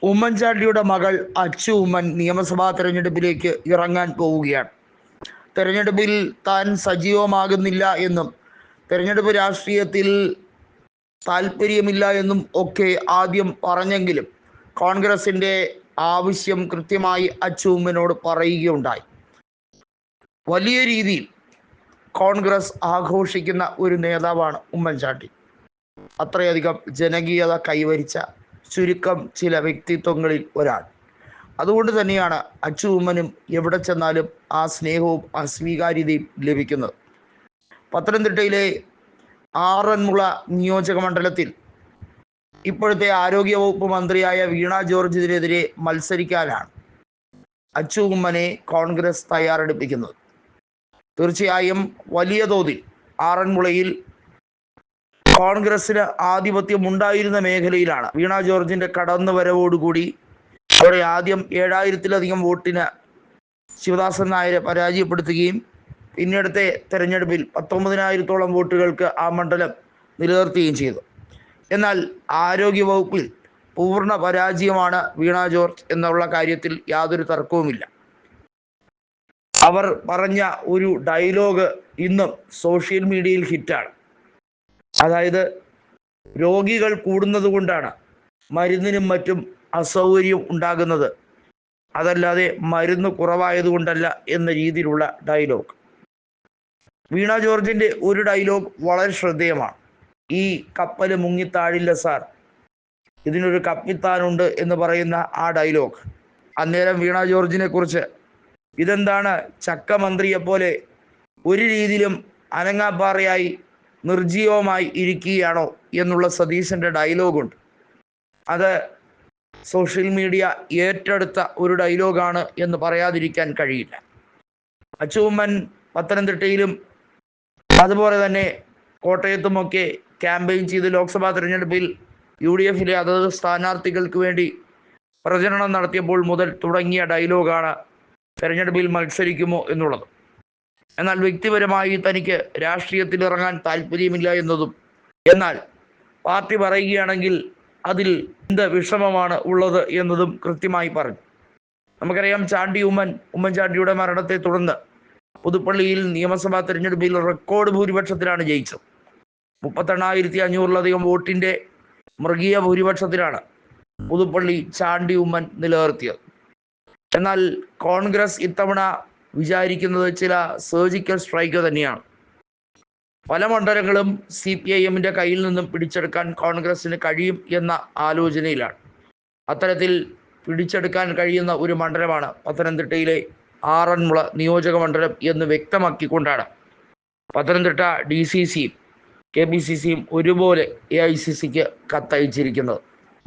ഉമ്മൻചാണ്ടിയുടെ മകൾ അച്ചു ഉമ്മൻ നിയമസഭാ തെരഞ്ഞെടുപ്പിലേക്ക് ഇറങ്ങാൻ പോവുകയാണ്. തെരഞ്ഞെടുപ്പിൽ താൻ സജീവമാകുന്നില്ല എന്നും തെരഞ്ഞെടുപ്പ് രാഷ്ട്രീയത്തിൽ താല്പര്യമില്ല എന്നും ഒക്കെ ആദ്യം പറഞ്ഞെങ്കിലും കോൺഗ്രസിൻ്റെ ആവശ്യം കൃത്യമായി അച്ചു ഉമ്മനോട് പറയുകയുണ്ടായി. വലിയ രീതിയിൽ കോൺഗ്രസ് ആഘോഷിക്കുന്ന ഒരു നേതാവാണ് ഉമ്മൻചാണ്ടി. അത്രയധികം ജനകീയത കൈവരിച്ച ചുരുക്കം ചില വ്യക്തിത്വങ്ങളിൽ ഒരാൾ. അതുകൊണ്ട് തന്നെയാണ് അച്ചു ഉമ്മനും എവിടെ ചെന്നാലും ആ സ്നേഹവും ആ സ്വീകാര്യതയും ലഭിക്കുന്നത്. പത്തനംതിട്ടയിലെ ആറന്മുള നിയോജക മണ്ഡലത്തിൽ ഇപ്പോഴത്തെ ആരോഗ്യവകുപ്പ് മന്ത്രിയായ വീണ ജോർജിനെതിരെ മത്സരിക്കാനാണ് അച്ചു ഉമ്മനെ കോൺഗ്രസ് തയ്യാറെടുപ്പിക്കുന്നത്. തീർച്ചയായും വലിയ തോതിൽ ആറന്മുളയിൽ കോൺഗ്രസിന് ആധിപത്യം ഉണ്ടായിരുന്ന മേഖലയിലാണ് വീണ ജോർജിന്റെ കടന്നുവരവോടുകൂടി അവിടെ ആദ്യം 7000-ലധികം വോട്ടിന് ശിവദാസൻ നായരെ പരാജയപ്പെടുത്തുകയും പിന്നീടത്തെ തെരഞ്ഞെടുപ്പിൽ 19,000-ഓളം വോട്ടുകൾക്ക് ആ മണ്ഡലം നിലനിർത്തുകയും ചെയ്തു. എന്നാൽ ആരോഗ്യവകുപ്പിൽ പൂർണ്ണ പരാജയമാണ് വീണ ജോർജ് എന്നുള്ള കാര്യത്തിൽ യാതൊരു തർക്കവുമില്ല. അവർ പറഞ്ഞ ഒരു ഡയലോഗ് ഇന്നും സോഷ്യൽ മീഡിയയിൽ ഹിറ്റാണ്. അതായത്, രോഗികൾ കൂടുന്നത് കൊണ്ടാണ് മരുന്നിനും മറ്റും അസൗകര്യം ഉണ്ടാകുന്നത്, അതല്ലാതെ മരുന്ന് കുറവായതുകൊണ്ടല്ല എന്ന രീതിയിലുള്ള ഡയലോഗ്. വീണ ജോർജിന്റെ ഒരു ഡയലോഗ് വളരെ ശ്രദ്ധേയമാണ്. ഈ കപ്പൽ മുങ്ങിത്താഴില്ല സാർ, ഇതിനൊരു കപ്പിത്താനുണ്ട് എന്ന് പറയുന്ന ആ ഡയലോഗ്. അന്നേരം വീണ ജോർജിനെ കുറിച്ച് ഇതെന്താണ് ചക്ക മന്ത്രിയെ പോലെ ഒരു രീതിയിലും അനങ്ങാപ്പാറയായി നിർജീവമായി ഇരിക്കുകയാണോ എന്നുള്ള സതീശൻ്റെ ഡയലോഗുണ്ട്. അത് സോഷ്യൽ മീഡിയ ഏറ്റെടുത്ത ഒരു ഡയലോഗാണ് എന്ന് പറയാതിരിക്കാൻ കഴിയില്ല. അച്ചു ഉമ്മൻ പത്തനംതിട്ടയിലും അതുപോലെ തന്നെ കോട്ടയത്തുമൊക്കെ ക്യാമ്പയിൻ ചെയ്ത് ലോക്സഭാ തെരഞ്ഞെടുപ്പിൽ UDF-ലെ അതത് സ്ഥാനാർത്ഥികൾക്ക് വേണ്ടി പ്രചരണം നടത്തിയപ്പോൾ മുതൽ തുടങ്ങിയ ഡയലോഗാണ് തെരഞ്ഞെടുപ്പിൽ മത്സരിക്കുമോ എന്നുള്ളത്. എന്നാൽ വ്യക്തിപരമായി തനിക്ക് രാഷ്ട്രീയത്തിൽ ഇറങ്ങാൻ താല്പര്യമില്ല എന്നതും, എന്നാൽ പാർട്ടി പറയുകയാണെങ്കിൽ അതിൽ എന്ത് വിഷമമാണ് ഉള്ളത് എന്നതും കൃത്യമായി പറഞ്ഞു. നമുക്കറിയാം, ഉമ്മൻചാണ്ടിയുടെ മരണത്തെ തുടർന്ന് പുതുപ്പള്ളിയിൽ നിയമസഭാ തെരഞ്ഞെടുപ്പിൽ റെക്കോർഡ് ഭൂരിപക്ഷത്തിലാണ് ജയിച്ചത്. 38,500-ലധികം വോട്ടിൻ്റെ മൃഗീയ ഭൂരിപക്ഷത്തിലാണ് പുതുപ്പള്ളി ചാണ്ടി ഉമ്മൻ നിലനിർത്തിയത്. എന്നാൽ കോൺഗ്രസ് ഇത്തവണ വിചാരിക്കുന്നത് ചില സർജിക്കൽ സ്ട്രൈക്ക് തന്നെയാണ്. പല മണ്ഡലങ്ങളും CPIM-ന്റെ കയ്യിൽ നിന്നും പിടിച്ചെടുക്കാൻ കോൺഗ്രസിന് കഴിയും എന്ന ആലോചനയിലാണ്. അത്തരത്തിൽ പിടിച്ചെടുക്കാൻ കഴിയുന്ന ഒരു മണ്ഡലമാണ് പത്തനംതിട്ടയിലെ ആറന്മുള നിയോജക മണ്ഡലം എന്ന് വ്യക്തമാക്കിക്കൊണ്ടാണ് പത്തനംതിട്ട DCC-യും KPCC-യും ഒരുപോലെ AICC-ക്ക് കത്തയച്ചിരിക്കുന്നത്.